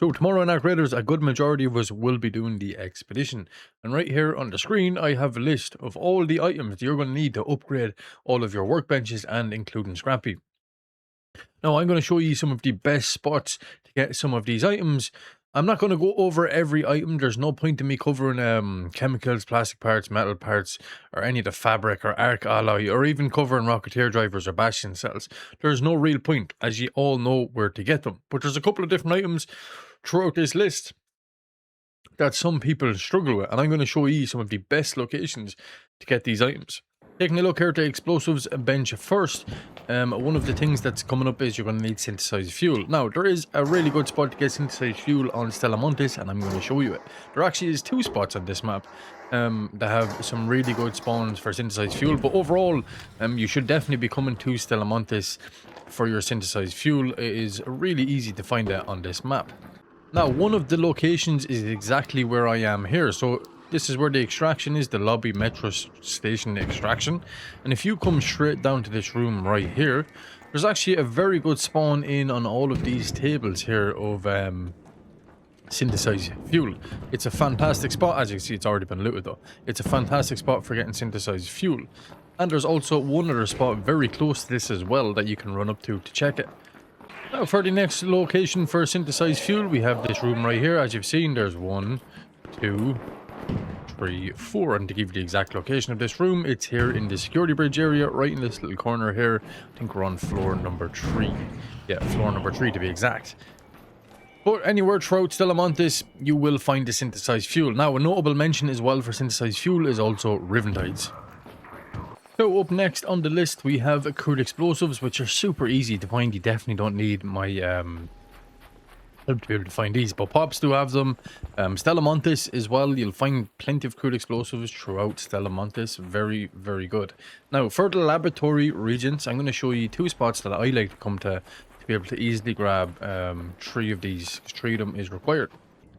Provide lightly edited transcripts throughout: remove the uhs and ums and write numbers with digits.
So tomorrow in our graders, a good majority of us will be doing the expedition. And right here on the screen, I have a list of all the items you're going to need to upgrade all of your workbenches and including Scrappy. Now I'm going to show you some of the best spots to get some of these items. I'm not going to go over every item. There's no point in me covering chemicals, plastic parts, metal parts, or any of the fabric or arc alloy, or even covering rocketeer drivers or bastion cells. There's no real point, as you all know where to get them. But there's a couple of different items throughout this list that some people struggle with, and I'm going to show you some of the best locations to get these items. Taking a look here to explosives bench first, one of the things that's coming up is you're going to need synthesized fuel. Now, there is a really good spot to get synthesized fuel on Stella Montis, and I'm going to show you it. There actually is two spots on this map that have some really good spawns for synthesized fuel, but overall, you should definitely be coming to Stella Montis for your synthesized fuel. It is really easy to find that on this map. Now, one of the locations is exactly where I am here, so this is where the extraction is, the lobby metro station extraction. And if you come straight down to this room right here, there's actually a very good spawn in on all of these tables here of synthesized fuel. It's a fantastic spot. As you can see, it's already been looted though. It's a fantastic spot for getting synthesized fuel. And there's also one other spot very close to this as well that you can run up to check it. Now for the next location for synthesized fuel, we have this room right here. As you've seen, there's 1, 2, 3, 4, and to give you the exact location of this room, it's here in the security bridge area, right in this little corner here. I think we're on floor number 3. Yeah, floor number 3 to be exact. But anywhere throughout Stella Montis, you will find the synthesized fuel. Now, a notable mention as well for synthesized fuel is also Riventides. So up next on the list, we have crude explosives, which are super easy to find. You definitely don't need my help to be able to find these, but Pops do have them. Stella Montis as well, you'll find plenty of crude explosives throughout Stella Montis. Very, very good. Now, for the laboratory reagents, I'm going to show you two spots that I like to come to be able to easily grab 3 of these, because 3 of them is required.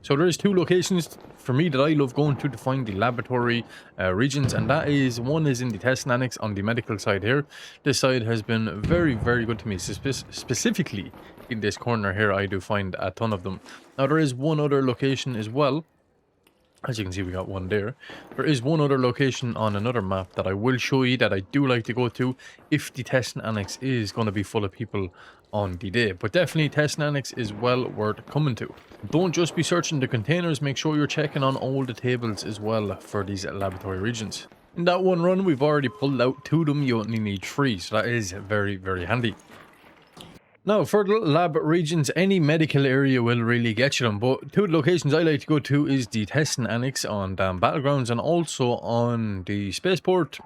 So there is 2 locations for me that I love going to find the laboratory regions, and that is, one is in the testing annex on the medical side here. This side has been very, very good to me, specifically in this corner here. I do find a ton of them. Now there is one other location as well. As you can see, we got one there. There is one other location on another map that I will show you that I do like to go to if the testing annex is going to be full of people on the day. But definitely testing annex is well worth coming to. Don't just be searching the containers, make sure you're checking on all the tables as well for these laboratory regions. In that one run, we've already pulled out 2 of them. You only need 3, so that is very, very handy. Now, for the lab regions, any medical area will really get you them, but 2 locations I like to go to is the testing annex on Battlegrounds and also on the spaceport.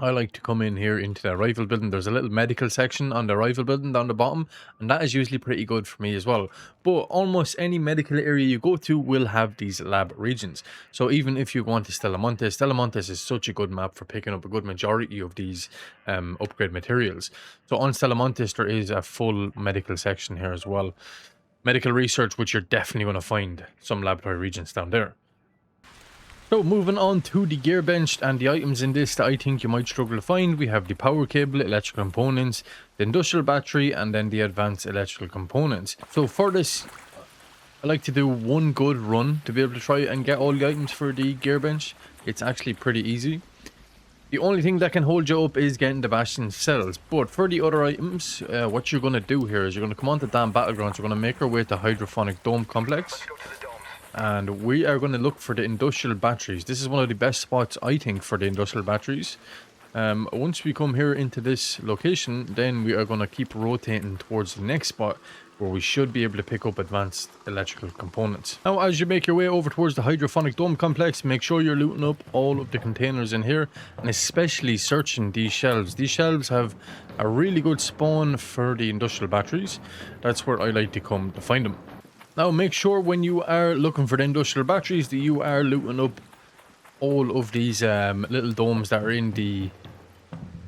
I like to come in here into the rifle building. There's a little medical section on the rifle building down the bottom, and that is usually pretty good for me as well. But almost any medical area you go to will have these lab regions. So even if you go on to Stella Montis is such a good map for picking up a good majority of these upgrade materials. So on Stella Montis, there is a full medical section here as well. Medical research, which you're definitely going to find some laboratory regions down there. So moving on to the gear bench and the items in this that I think you might struggle to find, we have the power cable, electrical components, the industrial battery, and then the advanced electrical components. So for this, I like to do one good run to be able to try and get all the items for the gear bench. It's actually pretty easy. The only thing that can hold you up is getting the bastion cells. But for the other items, what you're going to do here is you're going to come on to damn Battlegrounds. You're going to make our way to Hydrophonic Dome Complex. And we are going to look for the industrial batteries. This is one of the best spots, I think, for the industrial batteries. Once we come here into this location, then we are going to keep rotating towards the next spot where we should be able to pick up advanced electrical components. Now, as you make your way over towards the Hydrophonic Dome Complex, make sure you're looting up all of the containers in here, and especially searching these shelves. These shelves have a really good spawn for the industrial batteries. That's where I like to come to find them. Now, make sure when you are looking for the industrial batteries that you are looting up all of these little domes that are in the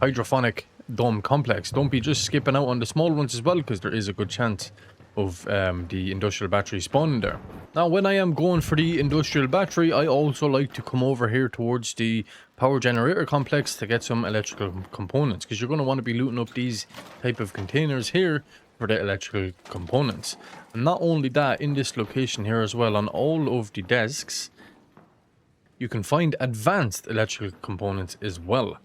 Hydrophonic Dome Complex. Don't be just skipping out on the small ones as well, because there is a good chance of the industrial battery spawning there. Now, when I am going for the industrial battery, I also like to come over here towards the power generator complex to get some electrical components, because you're going to want to be looting up these type of containers here for the electrical components. And not only that, in this location here as well, on all of the desks, you can find advanced electrical components as well.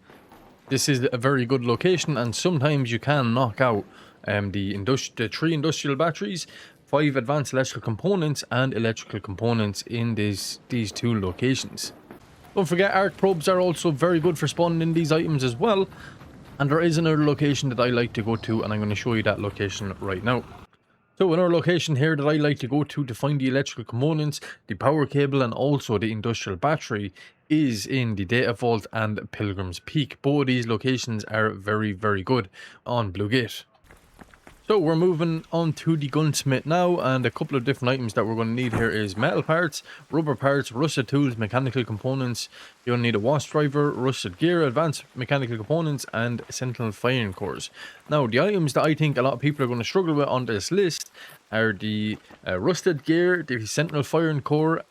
This is a very good location, and sometimes you can knock out the 3 industrial batteries, 5 advanced electrical components, and electrical components in these 2 locations. Don't forget, arc probes are also very good for spawning in these items as well. And there is another location that I like to go to, and I'm going to show you that location right now. So another location here that I like to go to find the electrical components, the power cable, and also the industrial battery is in the Data Vault and Pilgrim's Peak. Both of these locations are very, very good on Blue Gate. So we're moving on to the Gunsmith now, and a couple of different items that we're going to need here is metal parts, rubber parts, rusted tools, mechanical components. You'll need a wasp driver, rusted gear, advanced mechanical components, and sentinel firing cores. Now, the items that I think a lot of people are going to struggle with on this list are the rusted gear, the sentinel firing core,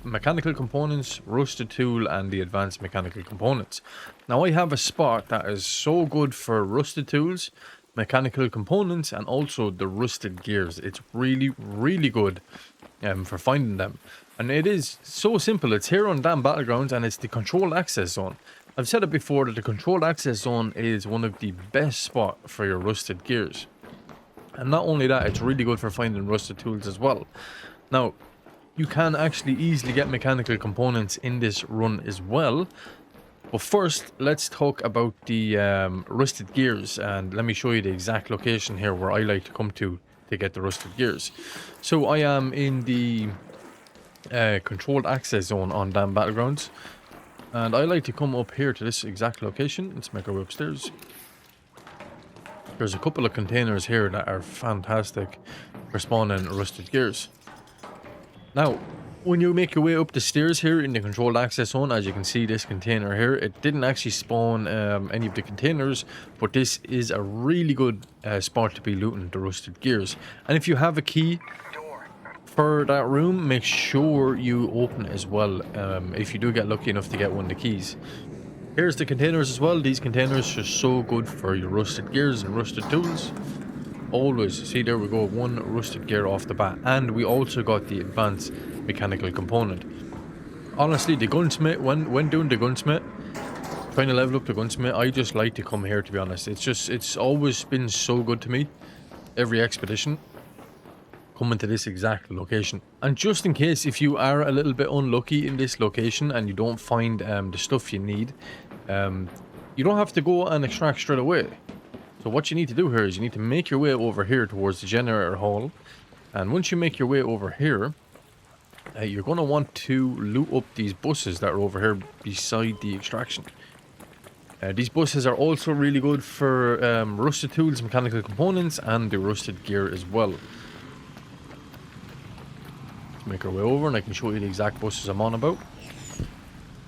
mechanical components, rusted tool, and the advanced mechanical components. Now, I have a spot that is so good for rusted tools, mechanical components, and also the rusted gears. It's really, really good for finding them, and it is so simple. It's here on Damn Battlegrounds, and it's the controlled access zone. I've said it before that the controlled access zone is one of the best spot for your rusted gears, and not only that, it's really good for finding rusted tools as well. Now, you can actually easily get mechanical components in this run as well. But first, let's talk about the rusted gears, and let me show you the exact location here where I like to come to get the rusted gears. So I am in the controlled access zone on Damn Battlegrounds, and I like to come up here to this exact location. Let's make our way upstairs. There's a couple of containers here that are fantastic for spawning rusted gears. Now, when you make your way up the stairs here in the controlled access zone, as you can see this container here, it didn't actually spawn any of the containers, but this is a really good spot to be looting the rusted gears. And if you have a key for that room, make sure you open it as well, if you do get lucky enough to get one of the keys. Here's the containers as well. These containers are so good for your rusted gears and rusted tools. Always, see, there we go, 1 rusted gear off the bat, and we also got the advanced mechanical component. Honestly, the Gunsmith, when doing the Gunsmith, trying to level up the Gunsmith, I just like to come here, to be honest. It's always been so good to me, every expedition, coming to this exact location. And just in case if you are a little bit unlucky in this location and you don't find the stuff you need, you don't have to go and extract straight away. So what you need to do here is you need to make your way over here towards the generator hall, and once you make your way over here, you're going to want to loot up these buses that are over here beside the extraction. These buses are also really good for rusted tools, mechanical components, and the rusted gear as well. Let's make our way over, and I can show you the exact buses I'm on about.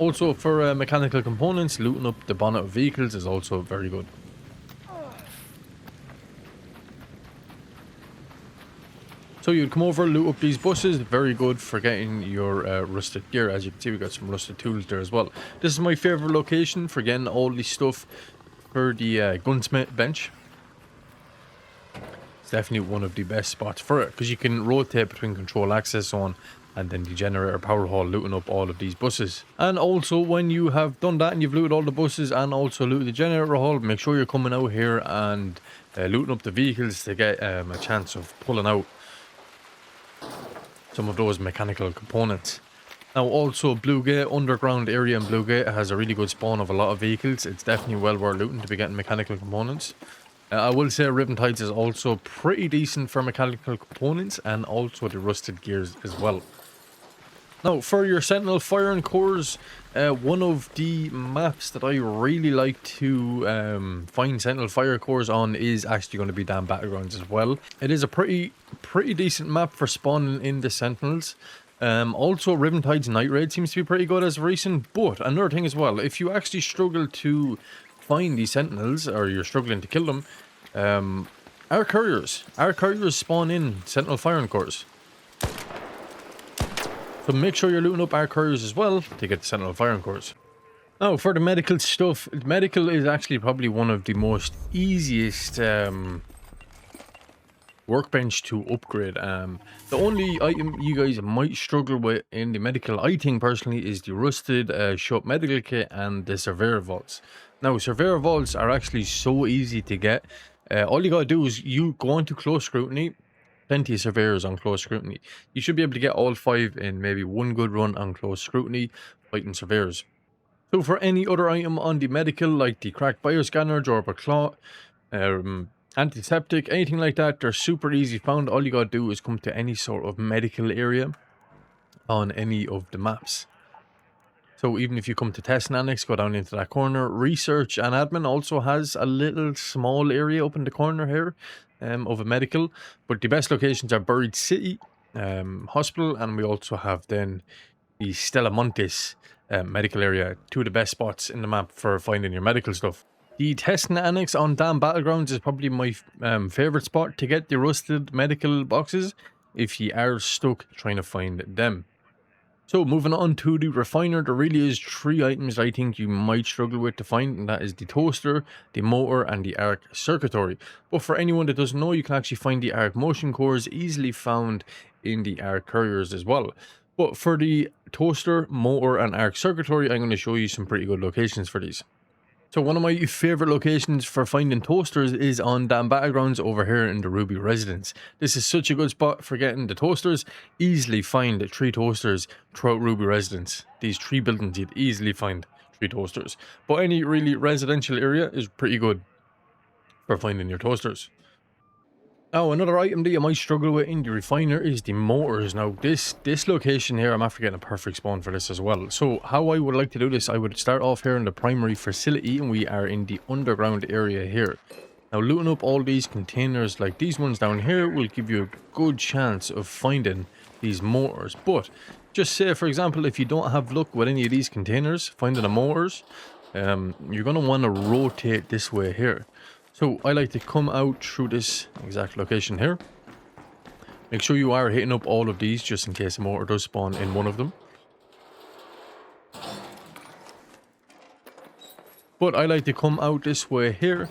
Also, for mechanical components, looting up the bonnet of vehicles is also very good. So you'd come over, loot up these buses, very good for getting your rusted gear. As you can see, we got some rusted tools there as well. This is my favourite location for getting all the stuff for the Gunsmith bench. It's definitely one of the best spots for it, because you can rotate between control access zone and then the generator power hall, looting up all of these buses. And also, when you have done that and you've looted all the buses and also looted the generator hall, make sure you're coming out here and looting up the vehicles to get a chance of pulling out some of those mechanical components. Now, also, Blue Gate, underground area in Blue Gate has a really good spawn of a lot of vehicles. It's definitely well worth looting to be getting mechanical components. I will say Ripentides is also pretty decent for mechanical components and also the rusted gears as well. Now, for your sentinel firing cores, one of the maps that I really like to find sentinel fire cores on is actually going to be Damn Battlegrounds as well. It is a pretty decent map for spawning in the sentinels. Also, Ripentide's night raid seems to be pretty good as of recent. But another thing as well, if you actually struggle to find these sentinels, or you're struggling to kill them, our couriers spawn in sentinel firing cores. So make sure you're looting up our couriers as well to get the sentinel firing cores. Now, for the medical stuff, medical is actually probably one of the most easiest workbench to upgrade. The only item you guys might struggle with in the medical, I think personally, is the rusted shop medical kit and the surveyor vaults. Now, surveyor vaults are actually so easy to get. All you gotta do is you go on to close scrutiny. Plenty of surveyors on close scrutiny. You should be able to get all 5 in maybe one good run on close scrutiny fighting surveyors. So for any other item on the medical, like the cracked bioscanner, durable claw, antiseptic, anything like that, they're super easy found. All you gotta do is come to any sort of medical area on any of the maps. So even if you come to test and annex, go down into that corner. Research and admin also has a little small area up in the corner here of a medical. But the best locations are Buried City, Hospital, and we also have then the Stella Montes medical area. 2 of the best spots in the map for finding your medical stuff. The test and annex on Dam Battlegrounds is probably my favorite spot to get the rusted medical boxes if you are stuck trying to find them. So moving on to the refiner, there really is 3 items I think you might struggle with to find, and that is the toaster, the motor, and the arc circuitry. But for anyone that doesn't know, you can actually find the arc motion cores easily found in the arc couriers as well. But for the toaster, motor, and arc circuitry, I'm going to show you some pretty good locations for these. So one of my favorite locations for finding toasters is on Dam Battlegrounds over here in the Ruby Residence. This is such a good spot for getting the toasters. Easily find 3 toasters throughout Ruby Residence. These 3 buildings, you'd easily find 3 toasters. But any really residential area is pretty good for finding your toasters. Now, another item that you might struggle with in the refiner is the motors. Now, this location here, I'm after getting a perfect spawn for this as well. So, how I would like to do this, I would start off here in the primary facility, and we are in the underground area here. Now, looting up all these containers like these ones down here will give you a good chance of finding these motors. But, just say, for example, if you don't have luck with any of these containers, finding the motors, you're going to want to rotate this way here. So I like to come out through this exact location here. Make sure you are hitting up all of these just in case a motor does spawn in one of them. But I like to come out this way here,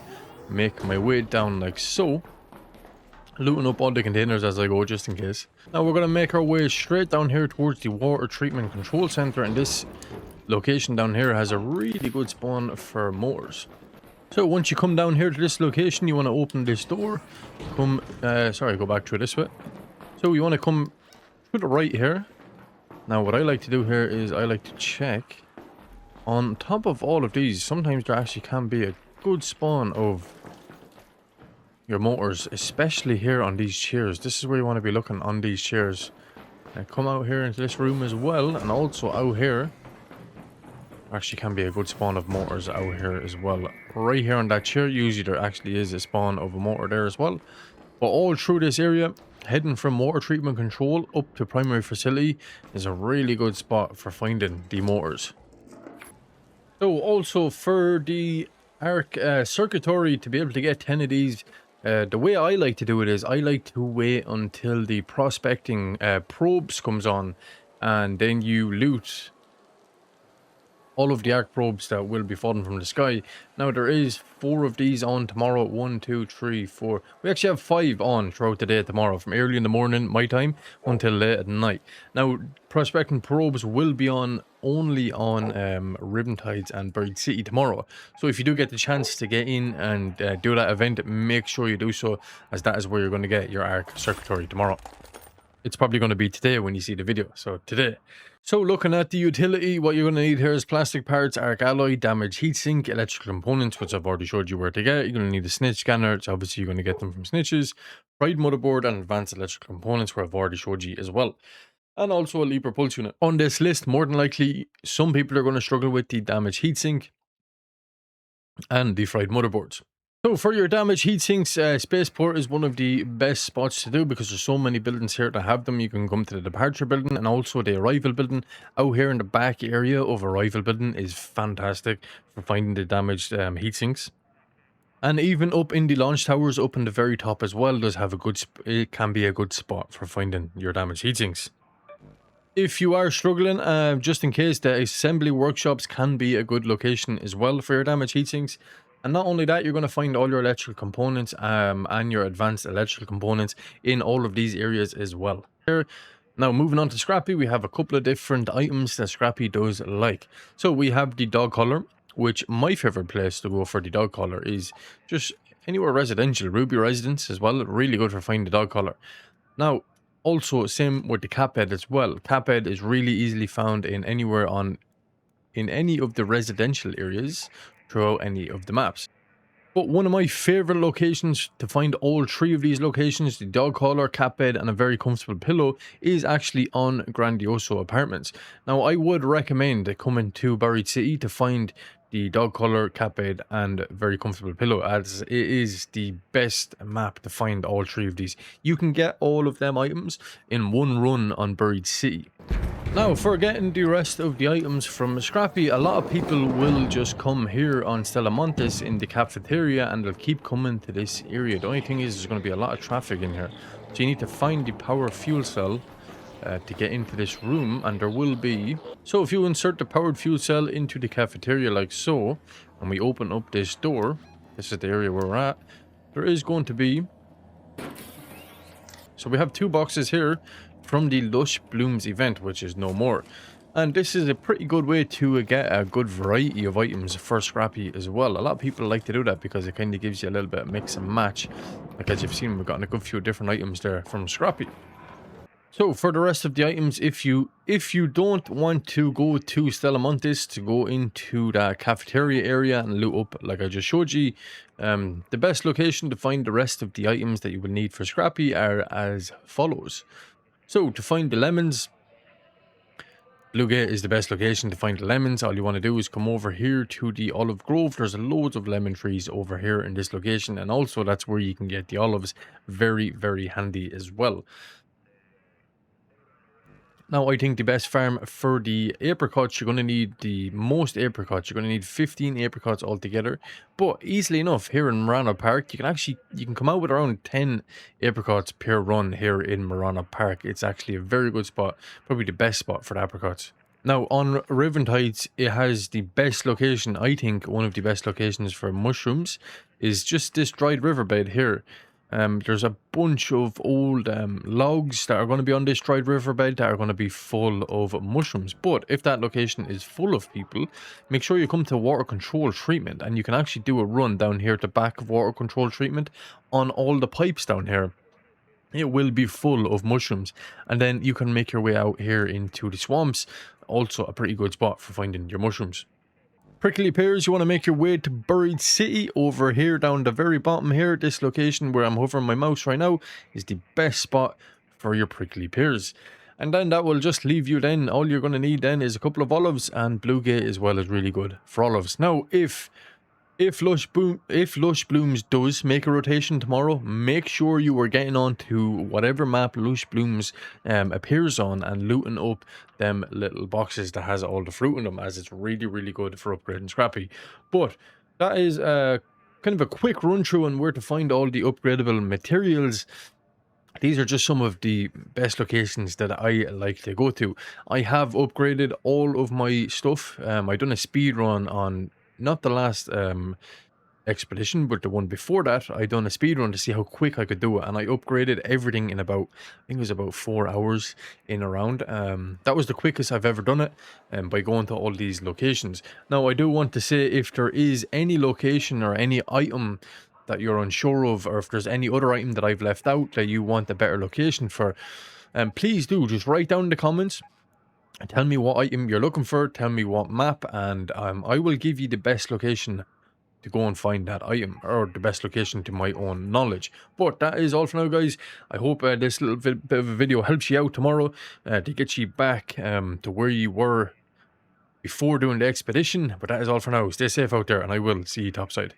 make my way down like so, looting up all the containers as I go just in case. Now we're going to make our way straight down here towards the water treatment control center, and this location down here has a really good spawn for motors. So once you come down here to this location, you want to open this door. Go back through this way. So you want to come to the right here. Now what I like to do here is I like to check on top of all of these. Sometimes there actually can be a good spawn of your motors, especially here on these chairs. This is where you want to be looking, on these chairs. Come out here into this room as well, and also out here. Actually can be a good spawn of motors out here as well. Right here on that chair, usually there actually is a spawn of a motor there as well. But all through this area, heading from water treatment control up to primary facility is a really good spot for finding the motors. So also for the arc circuitry, to be able to get 10 of these, the way I like to do it is I like to wait until the prospecting probes comes on, and then you loot all of the arc probes that will be falling from the sky. Now there is 4 of these on tomorrow. 1, 2, 3, 4. We actually have 5 on throughout the day tomorrow, from early in the morning my time until late at night. Now prospecting probes will be on only on Riventides and Buried City tomorrow. So if you do get the chance to get in and do that event, make sure you do so, as that is where you're going to get your arc circuitry tomorrow. It's probably going to be today when you see the video, so today. So looking at the utility, what you're going to need here is plastic parts, arc alloy, damaged heatsink, electrical components, which I've already showed you where to get. You're going to need a snitch scanner, so obviously you're going to get them from snitches, fried motherboard, and advanced electrical components, where I've already showed you as well. And also a Libra pulse unit. On this list, more than likely, some people are going to struggle with the damaged heatsink and the fried motherboards. So for your damaged heatsinks, spaceport is one of the best spots to do because there's so many buildings here to have them. You can come to the departure building and also the arrival building. Out here in the back area of arrival building is fantastic for finding the damaged heatsinks. And even up in the launch towers, up in the very top as well, does have a good. It can be a good spot for finding your damaged heatsinks. If you are struggling, just in case, the assembly workshops can be a good location as well for your damaged heatsinks. And not only that, you're going to find all your electrical components and your advanced electrical components in all of these areas as well. Now, moving on to Scrappy, we have a couple of different items that Scrappy does like. So we have the dog collar, which my favorite place to go for the dog collar is just anywhere residential. Ruby residence as well, really good for finding the dog collar. Now, also same with the cap head as well. Cap head is really easily found in anywhere in any of the residential areas throughout any of the maps. But one of my favorite locations to find all three of these locations, the dog collar, cap bed, and a very comfortable pillow, is actually on Grandioso Apartments. Now, I would recommend coming to Buried City to find the dog collar, cap bed, and very comfortable pillow, as it is the best map to find all three of these. You can get all of them items in one run on Buried City. Now, for getting the rest of the items from Scrappy, a lot of people will just come here on Stella Montes in the cafeteria and they'll keep coming to this area. The only thing is there's going to be a lot of traffic in here. So you need to find the power fuel cell to get into this room, and there will be. So if you insert the powered fuel cell into the cafeteria like so, and we open up this door, this is the area where we're at, there is going to be. So we have 2 boxes here from the Lush Blooms event, which is no more. And this is a pretty good way to get a good variety of items for Scrappy as well. A lot of people like to do that because it kind of gives you a little bit of mix and match. Like as you've seen, we've gotten a good few different items there from Scrappy. So for the rest of the items, if you don't want to go to Stella Montes to go into that cafeteria area and loot up like I just showed you, the best location to find the rest of the items that you will need for Scrappy are as follows. So to find the lemons, Bluegate is the best location to find the lemons. All you want to do is come over here to the olive grove. There's loads of lemon trees over here in this location, and also that's where you can get the olives. Very, very handy as well. Now, I think the best farm for the apricots, you're going to need the most apricots. You're going to need 15 apricots altogether. But easily enough, here in Marana Park, you can come out with around 10 apricots per run here in Marana Park. It's actually a very good spot, probably the best spot for the apricots. Now, on Riventides, it has the best location. I think one of the best locations for mushrooms is just this dried riverbed here. There's a bunch of old logs that are going to be on this dried riverbed that are going to be full of mushrooms. But if that location is full of people, make sure you come to water control treatment, and you can actually do a run down here at the back of water control treatment on all the pipes down here. It will be full of mushrooms, and then you can make your way out here into the swamps. Also a pretty good spot for finding your mushrooms. Prickly pears, you want to make your way to Buried City over here down the very bottom here. This location where I'm hovering my mouse right now is the best spot for your prickly pears. And then that will just leave you then. All you're going to need then is a couple of olives, and Bluegate as well is really good for olives. Now, if Lush Blooms does make a rotation tomorrow, make sure you are getting on to whatever map Lush Blooms appears on and looting up them little boxes that has all the fruit in them, as it's really, really good for upgrading Scrappy. But that is kind of a quick run through on where to find all the upgradable materials. These are just some of the best locations that I like to go to. I have upgraded all of my stuff. I've done a speed run on not the last expedition, but the one before that. I done a speed run to see how quick I could do it, and I upgraded everything in about, I think it was about 4 hours in around. That was the quickest I've ever done it, by going to all these locations. Now, I do want to say, if there is any location or any item that you're unsure of, or if there's any other item that I've left out that you want a better location for, please do just write down in the comments. Tell me what item you're looking for, tell me what map, and I will give you the best location to go and find that item, or the best location to my own knowledge. But that is all for now, guys. I hope this little bit of a video helps you out tomorrow to get you back to where you were before doing the expedition. But that is all for now. Stay safe out there, and I will see you topside.